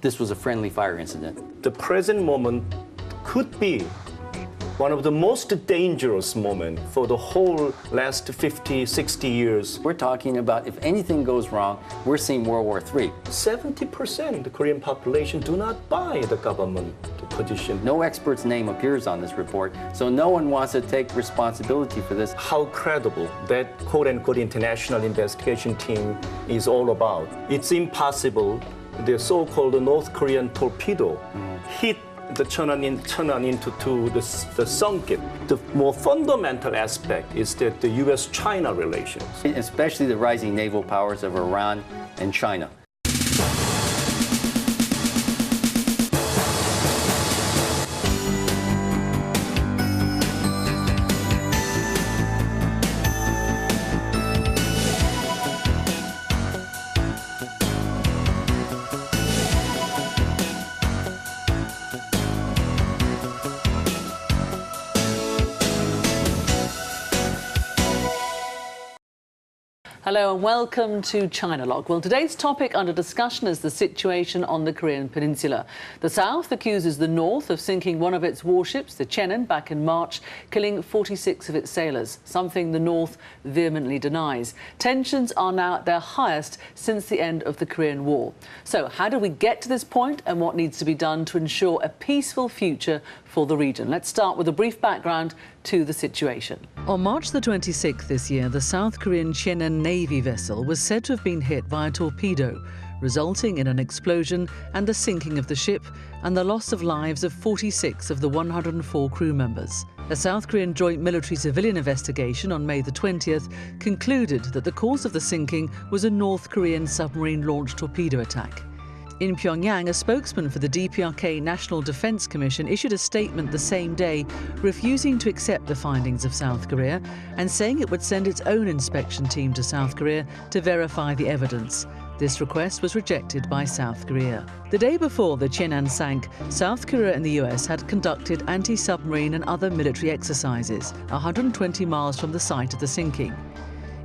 this was a friendly fire incident. The present moment could be one of the most dangerous moments for the whole last 50, 60 years. We're talking about if anything goes wrong, we're seeing World War III. 70% of the Korean population do not buy the government position. No expert's name appears on this report, so no one wants to take responsibility for this. How credible that quote-unquote international investigation team is all about. It's impossible the so-called North Korean torpedo hit the Chenoan into the sunken. The more fundamental aspect is that the U.S.-China relations. Especially the rising naval powers of Iran and China. Hello and welcome to China Log. Well, today's topic under discussion is the situation on the Korean Peninsula. The South accuses the North of sinking one of its warships, the Chenoan, back in March, killing 46 of its sailors, something the North vehemently denies. Tensions are now at their highest since the end of the Korean War. So how do we get to this point and what needs to be done to ensure a peaceful future for the region? Let's start with a brief background to the situation. On March the 26th this year, the South Korean Chenoan Navy vessel was said to have been hit by a torpedo, resulting in an explosion and the sinking of the ship and the loss of lives of 46 of the 104 crew members. A South Korean joint military-civilian investigation on May the 20th concluded that the cause of the sinking was a North Korean submarine-launched torpedo attack. In Pyongyang, a spokesman for the DPRK National Defense Commission issued a statement the same day, refusing to accept the findings of South Korea and saying it would send its own inspection team to South Korea to verify the evidence. This request was rejected by South Korea. The day before the Chenoan sank, South Korea and the US had conducted anti-submarine and other military exercises 120 miles from the site of the sinking.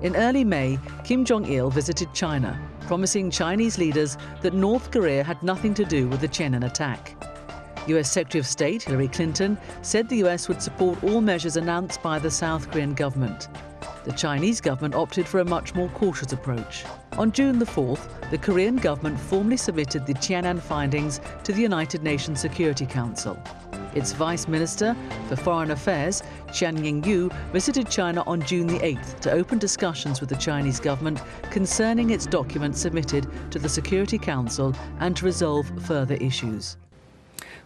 In early May, Kim Jong-il visited China, promising Chinese leaders that North Korea had nothing to do with the Chenoan attack. US Secretary of State Hillary Clinton said the US would support all measures announced by the South Korean government. The Chinese government opted for a much more cautious approach. On June the 4th, the Korean government formally submitted the Chenoan findings to the United Nations Security Council. Its Vice Minister for Foreign Affairs, Chan Ying-yu, visited China on June the 8th to open discussions with the Chinese government concerning its documents submitted to the Security Council and to resolve further issues.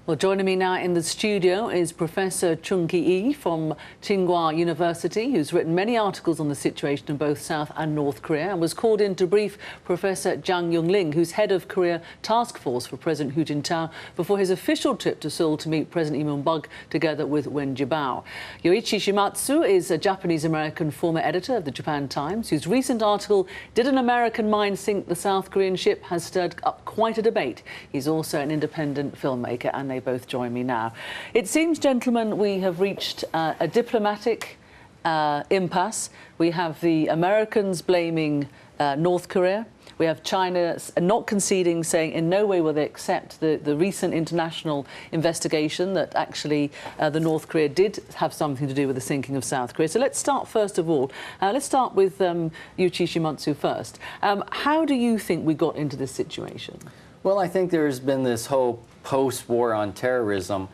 Well, joining me now in the studio is Professor Chung-Ki Lee from Tsinghua University, who's written many articles on the situation in both South and North Korea and was called in to brief Professor Jang Yong-ling, who's head of Korea Task Force for President Hu Jintao, before his official trip to Seoul to meet President Lee Myung-bak together with Wen Jiabao. Yoichi Shimatsu is a Japanese-American former editor of the Japan Times, whose recent article, "Did an American Mine Sink the South Korean Ship?" has stirred up quite a debate. He's also an independent filmmaker, and they both join me now. It seems, gentlemen, we have reached a diplomatic impasse. We have the Americans blaming North Korea. We have China not conceding, saying in no way will they accept the recent international investigation that actually the North Korea did have something to do with the sinking of South Korea. So let's start first of all. Let's start with Yuichi Shimatsu first. How do you think we got into this situation? Well, I think there's been this whole post-war on terrorism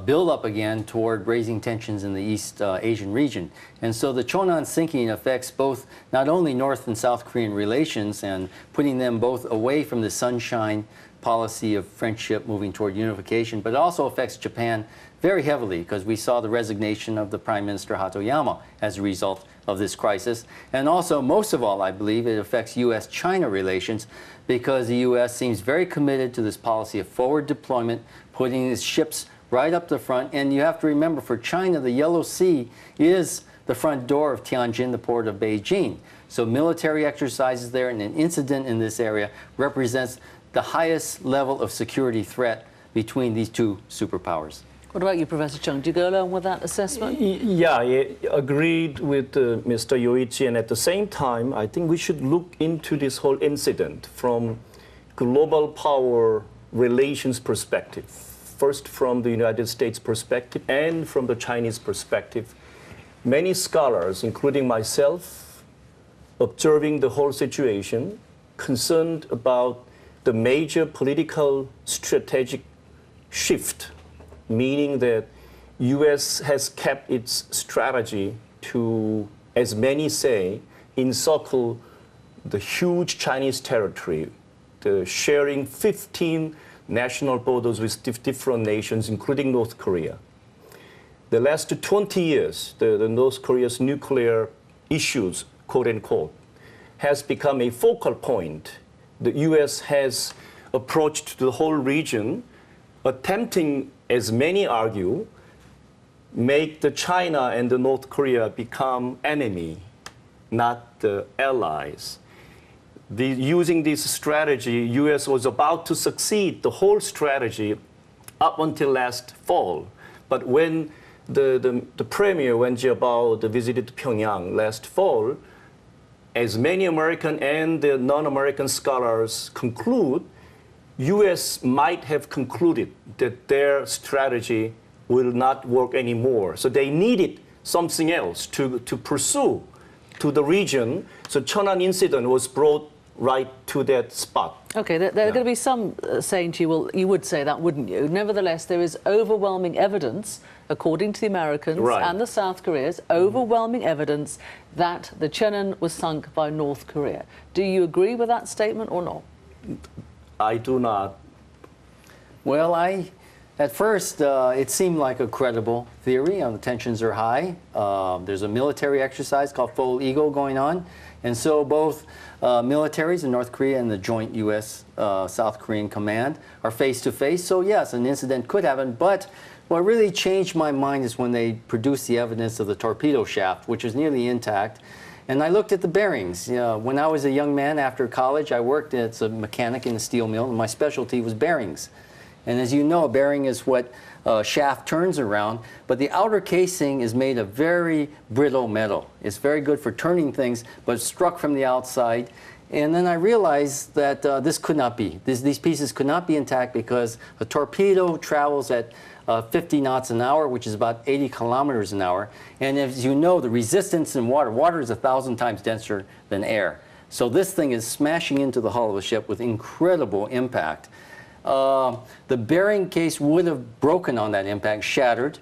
build up again toward raising tensions in the East Asian region. And so the Chenoan sinking affects both not only North and South Korean relations and putting them both away from the sunshine policy of friendship moving toward unification, but it also affects Japan very heavily because we saw the resignation of the Prime Minister Hatoyama as a result of this crisis. And also, most of all, I believe it affects U.S.-China relations because the U.S. seems very committed to this policy of forward deployment, putting its ships right up the front. And you have to remember, for China, the Yellow Sea is the front door of Tianjin, the port of Beijing. So military exercises there and an incident in this area represents the highest level of security threat between these two superpowers. What about you, Professor Chung? Do you go along with that assessment? Yeah, I agreed with Mr. Yoichi, and at the same time, I think we should look into this whole incident from global power relations perspective. First from the United States perspective and from the Chinese perspective. Many scholars, including myself, observing the whole situation, concerned about the major political strategic shift, meaning that U.S. has kept its strategy to, as many say, encircle the huge Chinese territory, the sharing 15 national borders with different nations, including North Korea. The last 20 years, the North Korea's nuclear issues, quote unquote, has become a focal point. The U.S. has approached the whole region, attempting, as many argue, make the China and the North Korea become enemy, not the allies. Using this strategy, U.S. was about to succeed the whole strategy up until last fall. But when the premier, Wen Jiabao, visited Pyongyang last fall, as many American and the non-American scholars conclude, U.S. might have concluded that their strategy will not work anymore. So they needed something else to pursue to the region. So Chenoan incident was brought right to that spot. Okay, there are going to be some saying to you, well, you would say that, wouldn't you? Nevertheless, there is overwhelming evidence, according to the Americans and the South Koreans, overwhelming evidence that the Chenoan was sunk by North Korea. Do you agree with that statement or not? I do not. Well, at first, it seemed like a credible theory. The tensions are high. There's a military exercise called Full Eagle going on. And so both militaries in North Korea and the joint U.S.-South Korean command are face-to-face. So yes, an incident could happen. But what really changed my mind is when they produced the evidence of the torpedo shaft, which is nearly intact. And I looked at the bearings. When I was a young man after college, I worked as a mechanic in a steel mill, and my specialty was bearings. And as you know, a bearing is what shaft turns around, but the outer casing is made of very brittle metal. It's very good for turning things, but it's struck from the outside. And then I realized that this could not be. These pieces could not be intact because a torpedo travels at 50 knots an hour, which is about 80 kilometers an hour. And as you know, the resistance in water is 1,000 times denser than air. So this thing is smashing into the hull of the ship with incredible impact. The bearing case would have broken on that impact, shattered.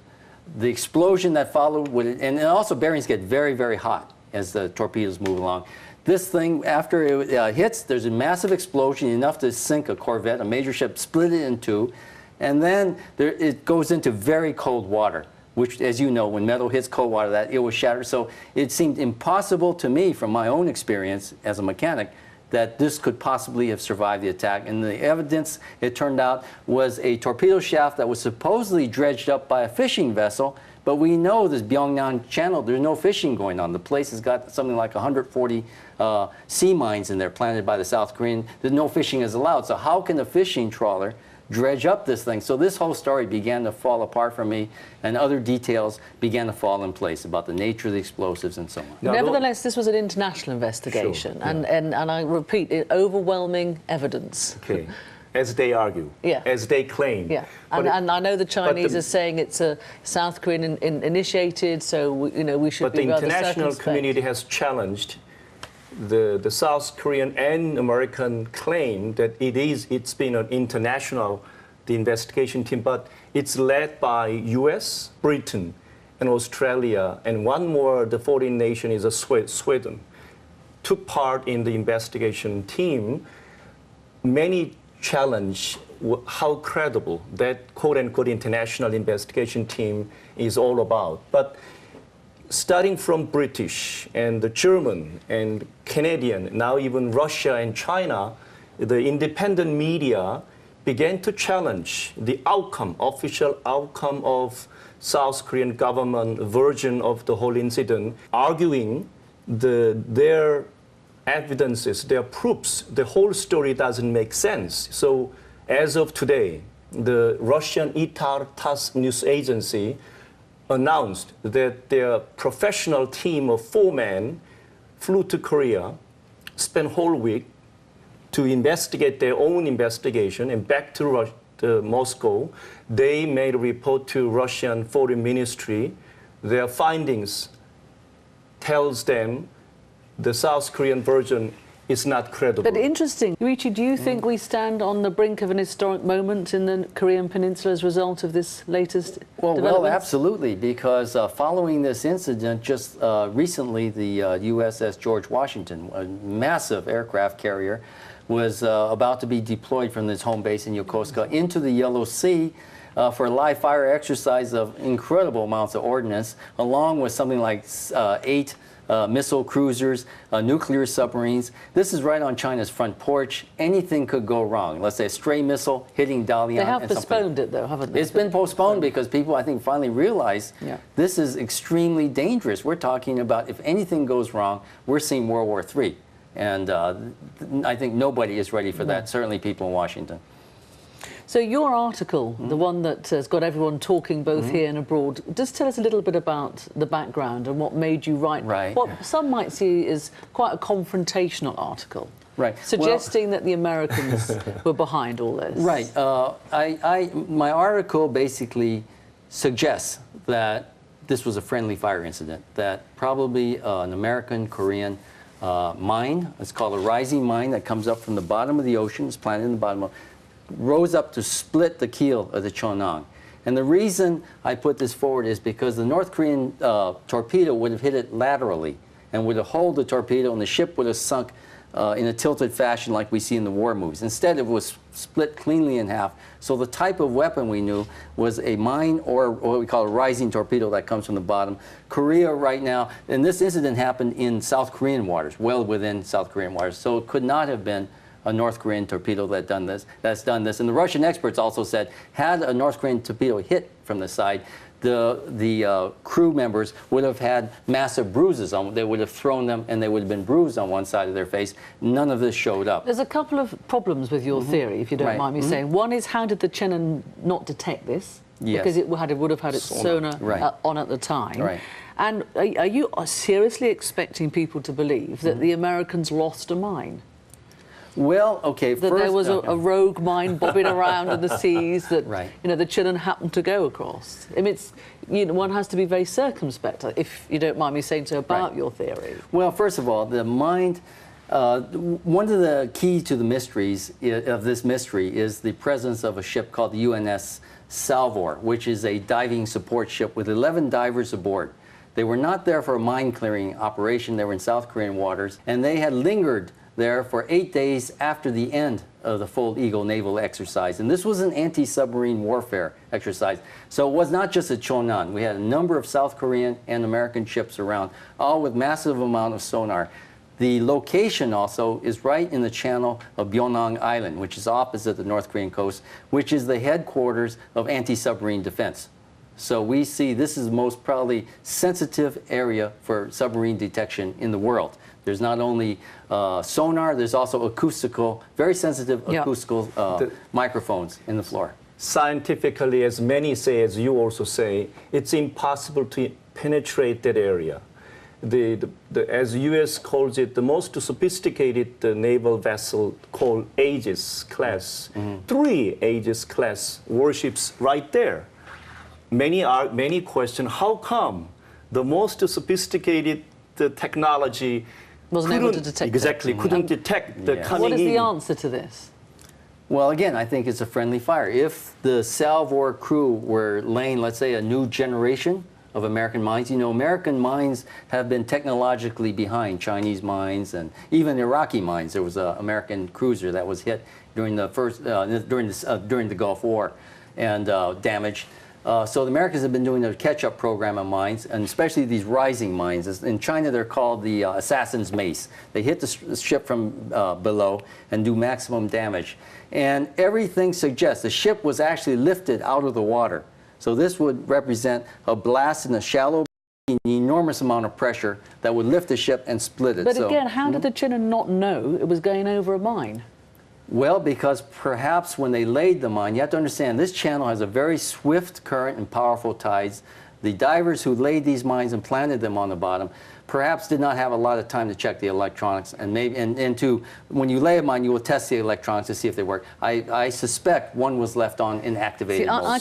The explosion that followed would, and also bearings get very, very hot as the torpedoes move along. This thing, after it hits, there's a massive explosion, enough to sink a corvette, a major ship, split it in two, and then it goes into very cold water, which, as you know, when metal hits cold water, it will shatter. So it seemed impossible to me, from my own experience as a mechanic, that this could possibly have survived the attack. And the evidence, it turned out, was a torpedo shaft that was supposedly dredged up by a fishing vessel, but we know this Byongnam Channel, there's no fishing going on. The place has got something like 140 sea mines in there planted by the South Korean. There's no fishing is allowed. So how can a fishing trawler dredge up this thing? So this whole story began to fall apart for me, and other details began to fall in place about the nature of the explosives and so on. Nevertheless, this was an international investigation, Sure, and I repeat, overwhelming evidence. Okay. As they argue, as they claim. Yeah, and I know the Chinese are saying it's a South Korean initiated, so we should be rather circumspect. But the international community has challenged the South Korean and American claim that it's been an international investigation team, but it's led by U.S., Britain, and Australia, and one more, the foreign nation is Sweden, took part in the investigation team. Many challenge how credible that quote-unquote international investigation team is all about. But starting from British and the German and Canadian, now even Russia and China, the independent media began to challenge the outcome, official outcome of South Korean government version of the whole incident, arguing their evidences, their proofs, the whole story doesn't make sense. So as of today, the Russian TASS news agency announced that their professional team of 4 men flew to Korea, spent whole week, to investigate their own investigation, and back to Moscow, they made a report to Russian Foreign Ministry. Their findings tells them the South Korean version is not credible. But interesting. Yuichi, do you think we stand on the brink of an historic moment in the Korean Peninsula as a result of this latest development? Well, absolutely, because following this incident, just recently the USS George Washington, a massive aircraft carrier, was about to be deployed from this home base in Yokosuka into the Yellow Sea for a live fire exercise of incredible amounts of ordnance, along with something like 8 missile cruisers, nuclear submarines. This is right on China's front porch. Anything could go wrong. Let's say a stray missile hitting Dalian. They have postponed it, though, haven't they? It's been postponed because people, I think, finally realize this is extremely dangerous. We're talking about if anything goes wrong, we're seeing World War III. And I think nobody is ready for that, certainly people in Washington. So your article, the one that has got everyone talking both here and abroad, just tell us a little bit about the background and what made you write what some might see as quite a confrontational article. Right. Suggesting that the Americans were behind all this. Right. My article basically suggests that this was a friendly fire incident, that probably an American-Korean mine, it's called a rising mine, that comes up from the bottom of the ocean, it's planted in the bottom of, rose up to split the keel of the Chenoan. And the reason I put this forward is because the North Korean torpedo would have hit it laterally and would have holed the torpedo, and the ship would have sunk in a tilted fashion like we see in the war movies. Instead, it was split cleanly in half. So the type of weapon we knew was a mine, or what we call a rising torpedo that comes from the bottom. Korea right now, and this incident happened in South Korean waters, well within South Korean waters, so it could not have been a North Korean torpedo that's done this. And the Russian experts also said, had a North Korean torpedo hit from the side, the crew members would have had massive bruises on them. They would have thrown them, and they would have been bruised on one side of their face. None of this showed up. There's a couple of problems with your theory, if you don't mind me saying. One is, how did the Chenoan not detect this? Because it would have had its sonar on at the time. Right. And are you seriously expecting people to believe that the Americans lost a mine? Well, okay, that there was a rogue mine bobbing around in the seas that the Chenoan happened to go across. I mean, it's, one has to be very circumspect, if you don't mind me saying so, about your theory. Well, first of all, the mine, one of the key to the mysteries of this mystery is the presence of a ship called the UNS Salvor, which is a diving support ship with 11 divers aboard. They were not there for a mine clearing operation. They were in South Korean waters, and they had lingered there for 8 days after the end of the Full Eagle naval exercise. And this was an anti-submarine warfare exercise. So it was not just a Chenoan. We had a number of South Korean and American ships around, all with massive amount of sonar. The location also is right in the channel of Byeonang Island, which is opposite the North Korean coast, which is the headquarters of anti-submarine defense. So we see this is the most probably sensitive area for submarine detection in the world. There's not only sonar, there's also acoustical, very sensitive acoustical microphones in the floor. Scientifically, as many say, as you also say, it's impossible to penetrate that area. As U.S. calls it, the most sophisticated naval vessel called Aegis class, 3 Aegis class warships right there. Many question, how come the most sophisticated technology wasn't able to detect couldn't detect the coming in? What is the answer to this? Well, again, I think it's a friendly fire. If the Salvor crew were laying, let's say, a new generation of American mines, American mines have been technologically behind Chinese mines and even Iraqi mines. There was an American cruiser that was hit during the during the Gulf War and damaged. So the Americans have been doing a catch-up program on mines, and especially these rising mines. In China, they're called the assassin's mace. They hit the ship from below and do maximum damage. And everything suggests the ship was actually lifted out of the water. So this would represent a blast in a shallow, an enormous amount of pressure that would lift the ship and split it. But again, how did the Chenoan not know it was going over a mine? Well, because perhaps when they laid the mine, you have to understand this channel has a very swift current and powerful tides. The divers who laid these mines and planted them on the bottom perhaps did not have a lot of time to check the electronics, and maybe when you lay them on, you will test the electronics to see if they work. I suspect one was left on inactivated mode. I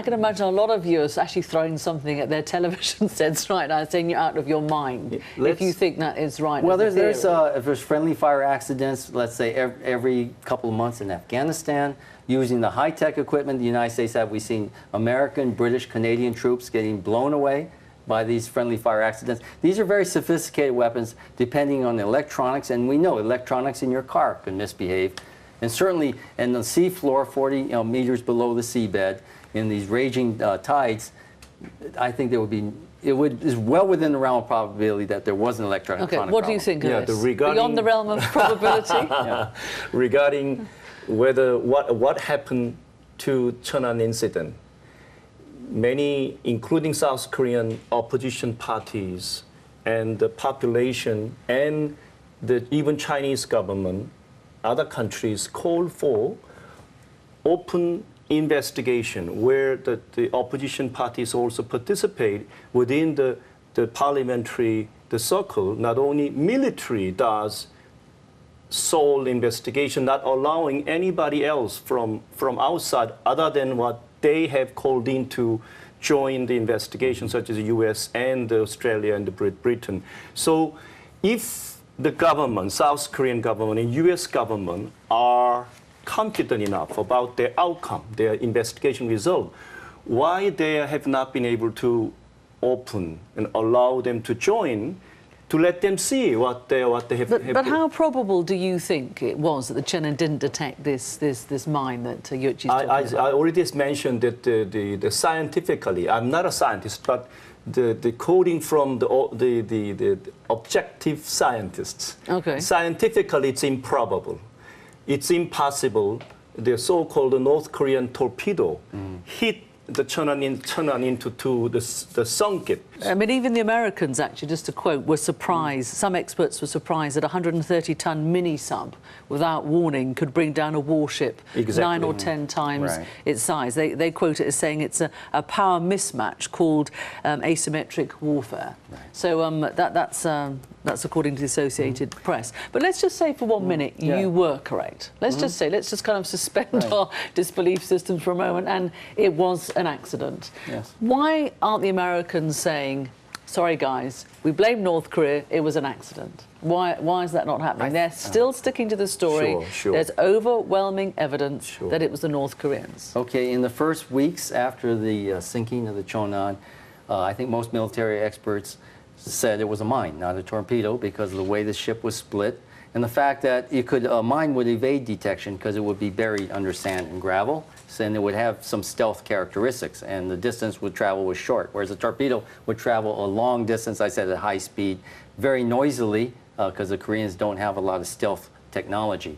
can imagine a lot of viewers actually throwing something at their television sets right now, saying you're out of your mind if you think that is right. Well, there's friendly fire accidents, let's say every couple of months in Afghanistan, using the high-tech equipment the United States have. We've seen American, British, Canadian troops getting blown away by these friendly fire accidents. These are very sophisticated weapons depending on the electronics, and we know electronics in your car can misbehave. And certainly in the sea floor, 40 meters below the seabed, in these raging tides, I think there would be, is well within the realm of probability that there was an electronic problem. Okay, what do you think of this? Beyond the realm of probability? Regarding whether what happened to Chenoan incident, many, including South Korean opposition parties and the population and even Chinese government, other countries call for open investigation where the opposition parties also participate within the parliamentary circle. Not only military does sole investigation, not allowing anybody else from outside other than what they have called in to join the investigation, such as the US and Australia and Britain. So if the government, South Korean government and US government are confident enough about their outcome, their investigation result, why they have not been able to open and allow them to join, to let them see what they have. But how probable do you think it was that the Chenoan didn't detect this mine that Yuchi's talking about? I already mentioned that the scientifically, I'm not a scientist, but the coding from the objective scientists. Okay. Scientifically, it's improbable. It's impossible. The so-called North Korean torpedo hit the Chenoan into the sunk it. I mean, even the Americans, actually, just to quote, were surprised. Some experts were surprised that a 130-ton mini-sub, without warning, could bring down a warship 9 or 10 times its size. They quote it as saying it's a power mismatch called asymmetric warfare. So that's according to the Associated Press. But let's just say for 1 minute you were correct. Let's just say, let's just kind of suspend our disbelief systems for a moment, and it was an accident. Yes. Why aren't the Americans saying, sorry guys, we blame North Korea, it was an accident? Why is that not happening? They're still sticking to the story. Sure. There's overwhelming evidence that it was the North Koreans. Okay, in the first weeks after the sinking of the Chenoan, I think most military experts said it was a mine, not a torpedo, because of the way the ship was split, and the fact that a mine would evade detection because it would be buried under sand and gravel, and it would have some stealth characteristics, and the distance would travel was short, whereas a torpedo would travel a long distance, I said at high speed, very noisily, because the Koreans don't have a lot of stealth technology.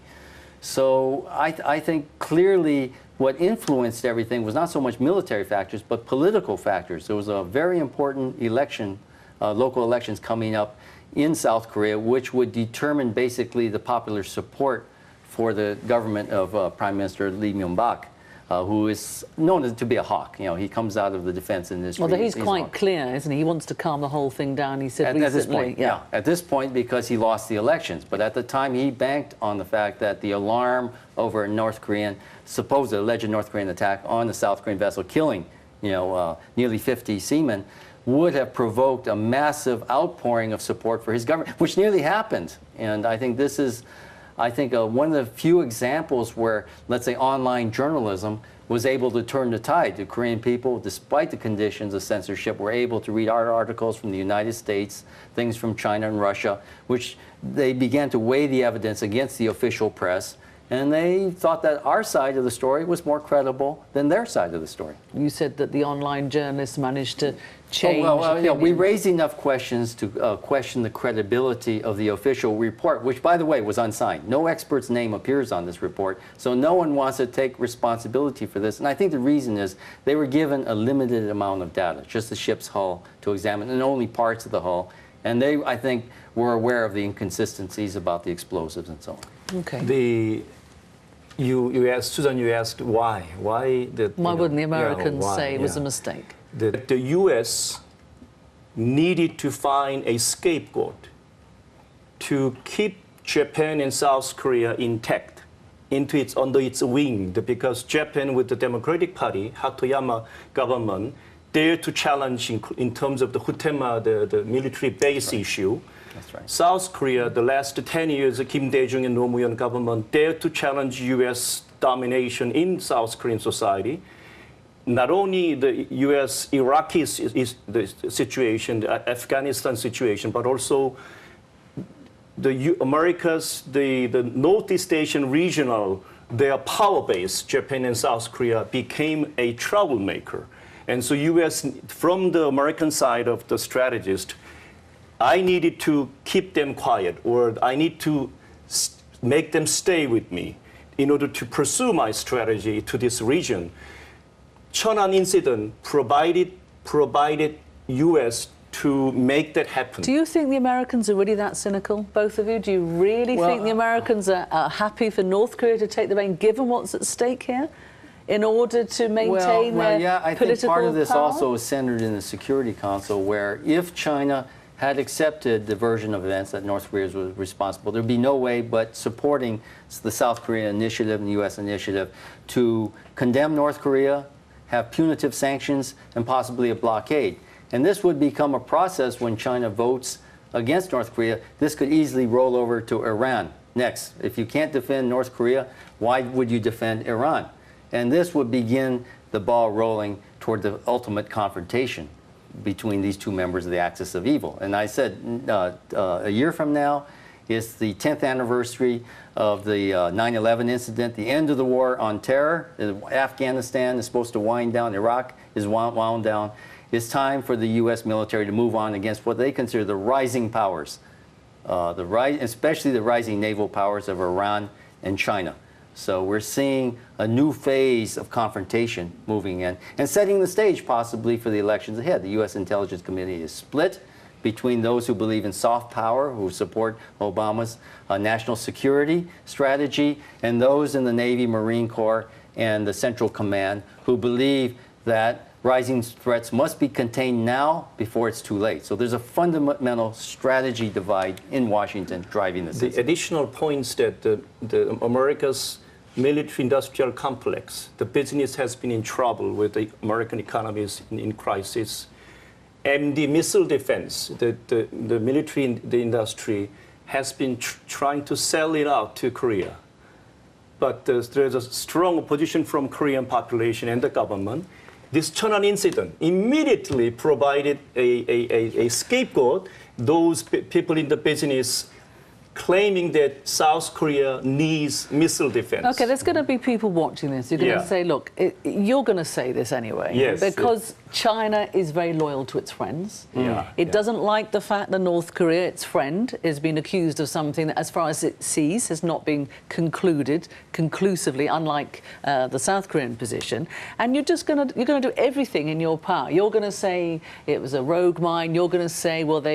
So I think clearly what influenced everything was not so much military factors, but political factors. There was a very important election, local elections coming up in South Korea, which would determine basically the popular support for the government of Prime Minister Lee Myung-bak, who is known to be a hawk. You know, he comes out of the defense industry. Well, he's quite clear, isn't he? He wants to calm the whole thing down, he said recently. At this point, at this point, because he lost the elections. But at the time, he banked on the fact that the alarm over North Korean, supposed alleged North Korean attack on the South Korean vessel, killing, nearly 50 seamen, would have provoked a massive outpouring of support for his government, which nearly happened. And I think this is, one of the few examples where, let's say, online journalism was able to turn the tide. The Korean people, despite the conditions of censorship, were able to read our articles from the United States, things from China and Russia, which they began to weigh the evidence against the official press. And they thought that our side of the story was more credible than their side of the story. You said that the online journalists managed to change. We raised enough questions to question the credibility of the official report, which, by the way, was unsigned. No expert's name appears on this report, so no one wants to take responsibility for this. And I think the reason is they were given a limited amount of data, just the ship's hull to examine, and only parts of the hull. And they, I think, were aware of the inconsistencies about the explosives and so on. Okay. You asked, Susan, you asked why? Why wouldn't the Americans say it was a mistake? The U.S. needed to find a scapegoat to keep Japan and South Korea intact under its wing, because Japan with the Democratic Party, Hatoyama government, dared to challenge in terms of the Hutema, the military base issue. That's right. South Korea, the last 10 years, the Kim Dae-jung and Roh Moo-hyun government dared to challenge U.S. domination in South Korean society. Not only the U.S. Iraqi is the situation, the Afghanistan situation, but also America's, the Northeast Asian regional, their power base, Japan and South Korea, became a troublemaker. And so U.S., from the American side of the strategist, I needed to keep them quiet, or I need to make them stay with me in order to pursue my strategy to this region. Chenoan incident provided U.S. to make that happen. Do you think the Americans are really that cynical, both of you? Do you really think the Americans are happy for North Korea to take the reign, given what's at stake here, in order to maintain their yeah, I political think part of this power? also is centered in the Security Council, where if China had accepted the version of events that North Korea was responsible, there'd be no way but supporting the South Korean initiative and the U.S. initiative to condemn North Korea, have punitive sanctions, and possibly a blockade. And this would become a process when China votes against North Korea. This could easily roll over to Iran next. If you can't defend North Korea, why would you defend Iran? And this would begin the ball rolling toward the ultimate confrontation between these two members of the axis of evil. And I said a year from now, it's the 10th anniversary of the 9/11 incident, the end of the war on terror. Afghanistan is supposed to wind down. Iraq is wound down. It's time for the U.S. military to move on against what they consider the rising powers, especially the rising naval powers of Iran and China. So we're seeing a new phase of confrontation moving in and setting the stage possibly for the elections ahead. The U.S. Intelligence Committee is split between those who believe in soft power, who support Obama's national security strategy, and those in the Navy, Marine Corps, and the Central Command who believe that rising threats must be contained now before it's too late. So there's a fundamental strategy divide in Washington driving this. The additional points that the America's military-industrial complex, the business has been in trouble with the American economy is in crisis. And the missile defense, the military, the industry has been trying to sell it out to Korea. But there's a strong opposition from Korean population and the government. This Chenoan incident immediately provided a scapegoat, those people in the business claiming that South Korea needs missile defense. Okay, there's going to be people watching this. You're going to say, look, you're going to say this anyway. Yes. Because China is very loyal to its friends. It doesn't like the fact that North Korea, its friend, is being accused of something that, as far as it sees, has not been concluded conclusively, unlike the South Korean position. And you're going to do everything in your power. You're going to say it was a rogue mine. You're going to say, well,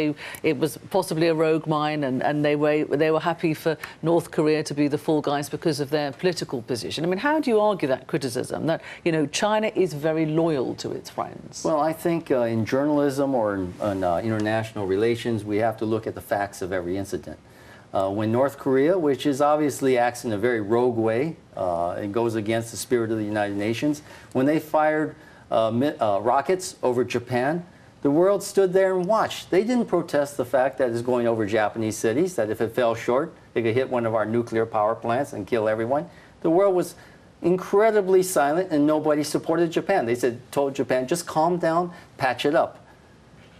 it was possibly a rogue mine, and they were happy for North Korea to be the fall guys because of their political position. I mean, how do you argue that criticism that, you know, China is very loyal to its friends? Well, I think in journalism or in international relations, we have to look at the facts of every incident. When North Korea, which is obviously acts in a very rogue way, it goes against the spirit of the United Nations, when they fired rockets over Japan, the world stood there and watched. They didn't protest the fact that it's going over Japanese cities, that if it fell short, it could hit one of our nuclear power plants and kill everyone. The world was incredibly silent, and nobody supported Japan. They told Japan, just calm down, patch it up.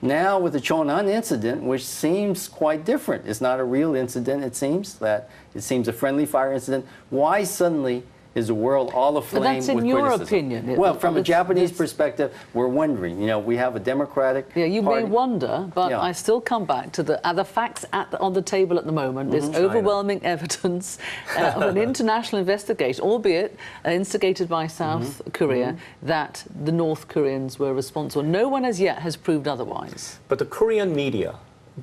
Now with the Chenoan incident, which seems quite different, it's not a real incident, it seems a friendly fire incident. Why suddenly is the world all aflame with criticism? But that's in your opinion. Well, from a Japanese perspective, we're wondering. You know, we have a democratic you party. may wonder, but I still come back to the facts on the table at the moment. There's overwhelming evidence of an international investigation, albeit instigated by South Korea, that the North Koreans were responsible. No one as yet has proved otherwise. But the Korean media,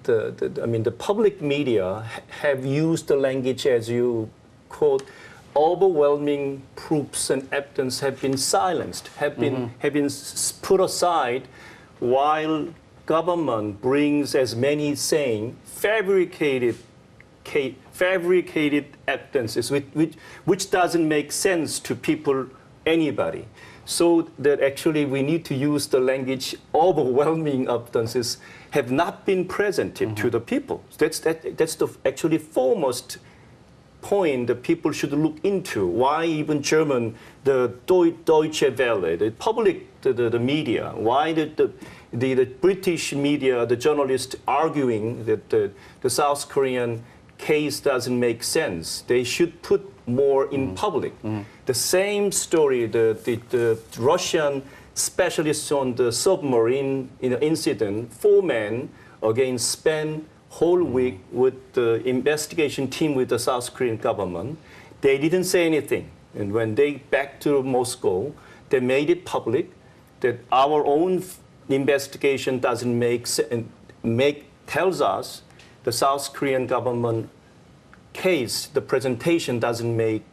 the public media have used the language, as you quote, overwhelming proofs and evidence have been silenced, have been put aside, while government brings, as many saying, fabricated evidences, which doesn't make sense to people, anybody. So that actually we need to use the language, overwhelming evidences have not been presented to the people. That's the actually foremost point that people should look into. Why even German, the Deutsche Welle, the public, the media, why the British media, the journalists arguing that the South Korean case doesn't make sense. They should put more in public. The same story, the Russian specialists on the submarine incident, 4 men again spent whole week with the investigation team with the South Korean government. They didn't say anything. And when they back to Moscow, they made it public that our own investigation doesn't tells us the South Korean government case, the presentation doesn't make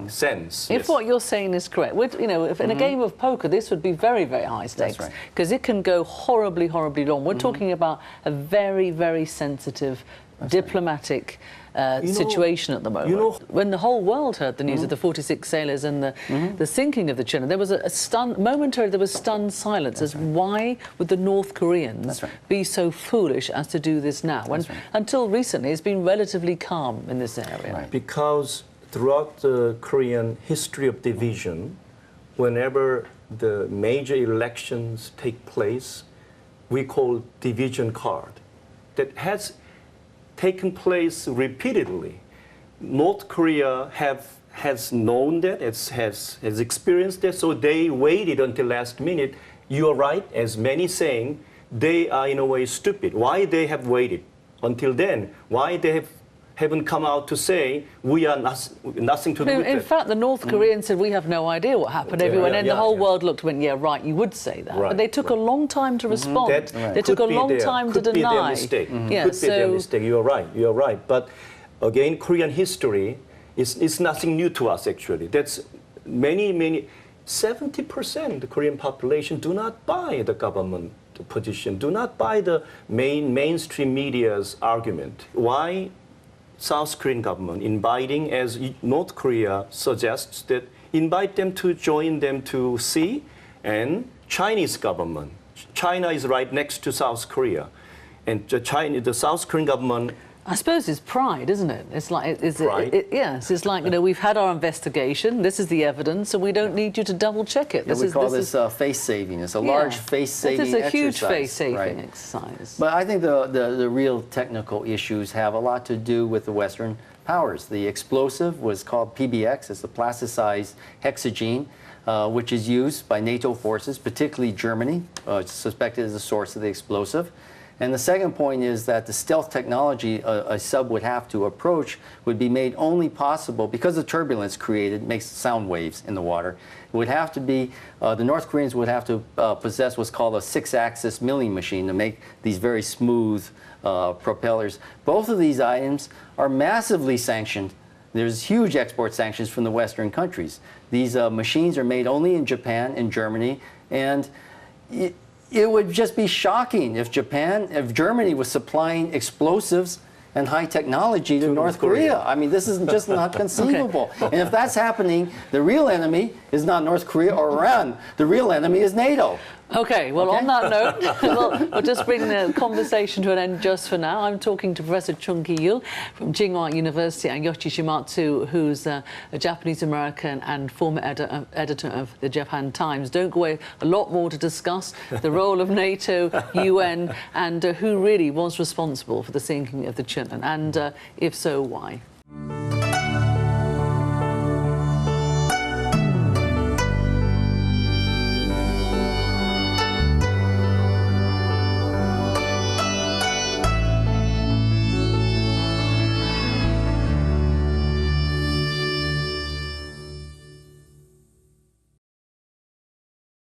sense. If what you're saying is correct, if in a game of poker, this would be very, very high stakes, because it can go horribly, horribly wrong. We're talking about a very, very sensitive diplomatic situation at the moment. When the whole world heard the news of the 46 sailors and the sinking of the Chenoan, there was momentarily there was stunned silence as why would the North Koreans be so foolish as to do this now? When until recently it's been relatively calm in this area. Because throughout the Korean history of division, whenever the major elections take place, we call division card. That has taken place repeatedly. North Korea has known that, has experienced that, so they waited until last minute. You are right, as many saying, they are in a way stupid. Why they have waited until then? Why they haven't come out to say we are nothing to do with it? In fact, the North Koreans said we have no idea what happened. Everyone and the whole world looked and went, yeah, right, you would say that. But they took a long time to respond. They took a long time to deny. Could be their mistake. Could be their mistake. You are right. But again, Korean history is nothing new to us, actually. That's many 70% of the Korean population do not buy the government position, do not buy the mainstream media's argument. Why South Korean government inviting, as North Korea suggests, that invite them to join them to sea, and Chinese government. China is right next to South Korea, and the South Korean government. I suppose it's pride, isn't it? It's like, pride. Yes, it's like, we've had our investigation, this is the evidence, and we don't need you to double check it. We call this face saving. It's a large face saving exercise. It is a huge face saving exercise. But I think the real technical issues have a lot to do with the Western powers. The explosive was called PBX, it's the plasticized hexagene, which is used by NATO forces, particularly Germany, suspected as the source of the explosive. And the second point is that the stealth technology a sub would have to approach would be made only possible because the turbulence created makes sound waves in the water. It would have to be, the North Koreans would have to possess what's called a 6-axis milling machine to make these very smooth propellers. Both of these items are massively sanctioned. There's huge export sanctions from the Western countries. These machines are made only in Japan and Germany, and it would just be shocking if Germany was supplying explosives and high technology to North Korea. I mean, this is just not conceivable. And if that's happening, the real enemy is not North Korea or Iran. The real enemy is NATO. Okay, well, on that note, we'll just bring the conversation to an end just for now. I'm talking to Professor Chung Ki-yul from Tsinghua University and Yoshi Shimatsu, who's a Japanese-American and former editor of the Japan Times. Don't go away, a lot more to discuss, the role of NATO, UN, and who really was responsible for the sinking of the Chenoan, and if so, why?